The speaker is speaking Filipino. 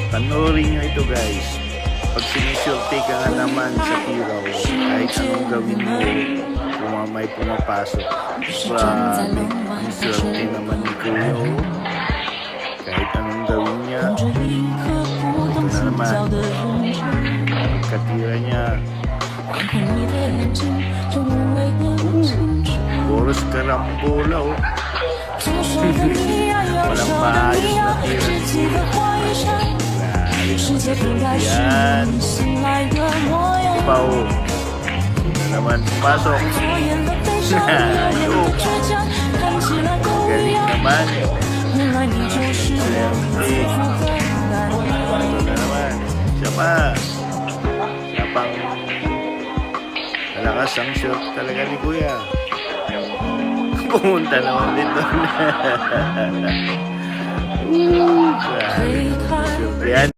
Panoorin nyo ito guys. Pag sinisurte ka nga naman sa tiraw, kahit anong gawin mo, may pumapasok. Grabe, ang swerte naman ni Kuya. Kahit anong gawin niya, ito na naman. Pagkatira niya, boros karambola oh. Walang maayos na tira siya. Yan. Pa oh. Ito naman, pasok. Ayok. Galing naman. Swerte. Ito na naman. Siya pa. Siya pang malakas ang shot talaga ni Kuya. Pumunta naman dito. Grabe. Swerte yan.